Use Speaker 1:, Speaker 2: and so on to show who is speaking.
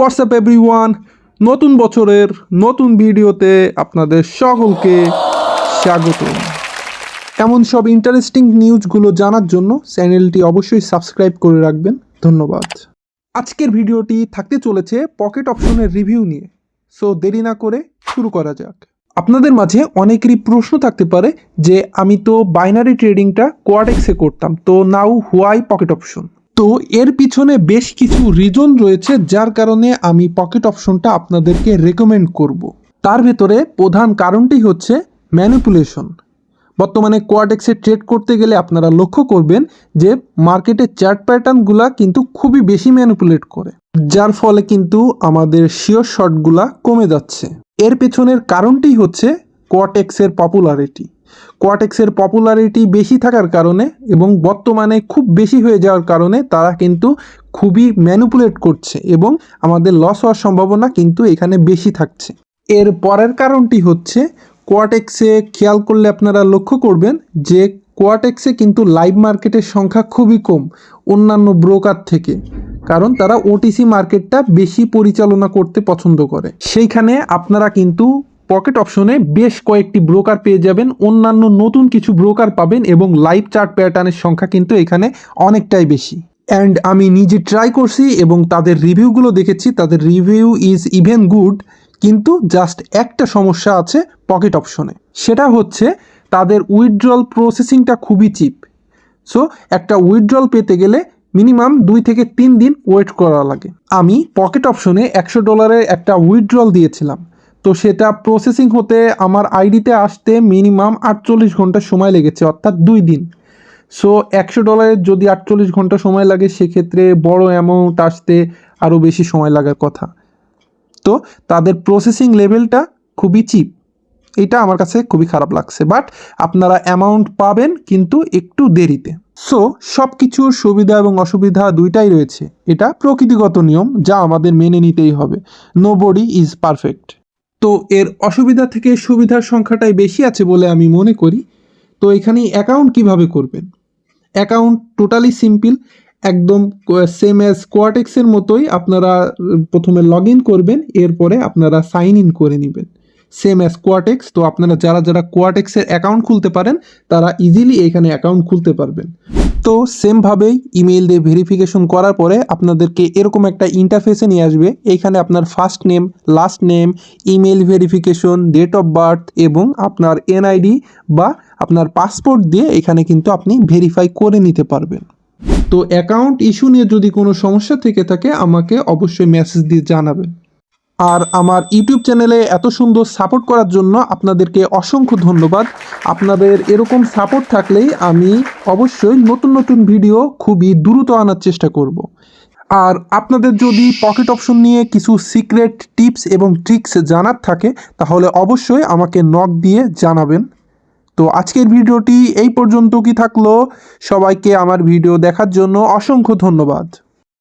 Speaker 1: WhatsApp everyone, নতুন বছরের নতুন ভিডিওতে আপনাদের সকলকে স্বাগত। এমন সব ইন্টারেস্টিং নিউজগুলো জানার জন্য চ্যানেলটি অবশ্যই সাবস্ক্রাইব করে রাখবেন। ধন্যবাদ। আজকের ভিডিওটি থাকতে চলেছে পকেট অপশনের রিভিউ নিয়ে। সো দেরি না করে শুরু করা যাক। আপনাদের মাঝে অনেকেরই প্রশ্ন থাকতে পারে যে আমি তো বাইনারি ট্রেডিংটা কোয়াডেক্সে করতাম, তো নাও হোয়াই পকেট অপশন। তো এর পিছনে বেশ কিছু রিজন রয়েছে যার কারণে আমি পকেট অপশনটা আপনাদেরকে রেকমেন্ড করব। তার ভেতরে প্রধান কারণটি হচ্ছে ম্যানিপুলেশন। বর্তমানে কোয়াডেক্সে ট্রেড করতে গেলে আপনারা লক্ষ্য করবেন যে মার্কেটের চার্ট প্যাটার্নগুলা কিন্তু খুবই বেশি ম্যানিপুলেট করে, যার ফলে কিন্তু আমাদের শিওর শর্টগুলা কমে যাচ্ছে। এর পেছনের কারণটি হচ্ছে কোয়াটেক্সের পপুলারিটি। কোয়াটেক্সের পপুলারিটি বেশি থাকার কারণে এবং বর্তমানে খুব বেশি হয়ে যাওয়ার কারণে তারা কিন্তু খুবই ম্যানিপুলেট করছে এবং আমাদের লস হওয়ার সম্ভাবনা কিন্তু এখানে বেশি থাকছে। এর পরের কারণটি হচ্ছে কোয়াটেক্সে খেয়াল করলে আপনারা লক্ষ্য করবেন যে কোয়াটেক্সে কিন্তু লাইভ মার্কেটের সংখ্যা খুবই কম অন্যান্য ব্রোকার থেকে, কারণ তারা ওটিসি মার্কেটটা বেশি পরিচালনা করতে পছন্দ করে। সেইখানে আপনারা কিন্তু পকেট অপশনে বেশ কয়েকটি ব্রোকার পেয়ে যাবেন, অন্যান্য নতুন কিছু ব্রোকার পাবেন এবং লাইভ চার্ট প্যাটার্নের সংখ্যা কিন্তু এখানে অনেকটাই বেশি। অ্যান্ড আমি নিজে ট্রাই করছি এবং তাদের রিভিউগুলো দেখেছি, তাদের রিভিউ ইজ ইভেন গুড। কিন্তু জাস্ট একটা সমস্যা আছে পকেট অপশনে, সেটা হচ্ছে তাদের উইথড্রল প্রসেসিংটা খুবই চিপ। সো একটা উইথড্রল পেতে গেলে মিনিমাম 2 থেকে 3 দিন ওয়েট করা লাগে। আমি পকেট অপশনে $100 একটা উইথড্রল দিয়েছিলাম, তো সেটা প্রসেসিং হতে আমার আইডিতে আসতে মিনিমাম 48 ঘন্টা সময় লেগেছে, অর্থাৎ 2 দিন। সো $100 যদি 48 ঘন্টা সময় লাগে, সেক্ষেত্রে বড় অ্যামাউন্ট আসতে আরও বেশি সময় লাগার কথা। তো তাদের প্রসেসিং লেভেলটা খুবই চিপ, এটা আমার কাছে খুবই খারাপ লাগছে। বাট আপনারা অ্যামাউন্ট পাবেন কিন্তু একটু দেরিতে। সো সব কিছুর সুবিধা এবং অসুবিধা দুইটাই রয়েছে, এটা প্রকৃতিগত নিয়ম যা আমাদের মেনে নিতেই হবে। Nobody is perfect. তো এর অসুবিধা থেকে সুবিধার সংখ্যাটাই বেশি আছে বলে আমি মনে করি। তো এখানে অ্যাকাউন্ট কিভাবে করবেন? অ্যাকাউন্ট টোটালি সিম্পল, একদম সেম অ্যাজ কোয়াটেক্সের মতোই। আপনারা প্রথমে লগ ইন করবেন, এরপরে আপনারা সাইন ইন করে নেবেন সেম অ্যাজ কোয়াটেক্স। তো আপনারা যারা কোয়াটেক্সের অ্যাকাউন্ট খুলতে পারেন তারা ইজিলি এখানে অ্যাকাউন্ট খুলতে পারবেন। তো সেমভাবেই ইমেইল দিয়ে ভেরিফিকেশন করার পরে আপনাদেরকে এরকম একটা ইন্টারফেসে নিয়ে আসবে। এইখানে আপনার first name, last name, email verification, date of birth এবং আপনার এনআইডি বা আপনার পাসপোর্ট দিয়ে এখানে কিন্তু আপনি ভেরিফাই করে নিতে পারবেন। তো অ্যাকাউন্ট ইস্যু নিয়ে যদি কোনো সমস্যা থেকে থাকে আমাকে অবশ্যই মেসেজ দিয়ে জানাবেন। আর আমার ইউটিউব চ্যানেলে এত সুন্দর সাপোর্ট করার জন্য আপনাদেরকে অসংখ্য ধন্যবাদ। আপনাদের এরকম সাপোর্ট থাকলেই আমি অবশ্যই নতুন নতুন ভিডিও খুবই দ্রুত আনার চেষ্টা করব। আর আপনাদের যদি পকেট অপশন নিয়ে কিছু সিক্রেট টিপস এবং ট্রিক্স জানার থাকে তাহলে অবশ্যই আমাকে নক দিয়ে জানাবেন। তো আজকের ভিডিওটি এই পর্যন্ত কি থাকলো। সবাইকে আমার ভিডিও দেখার জন্য অসংখ্য ধন্যবাদ।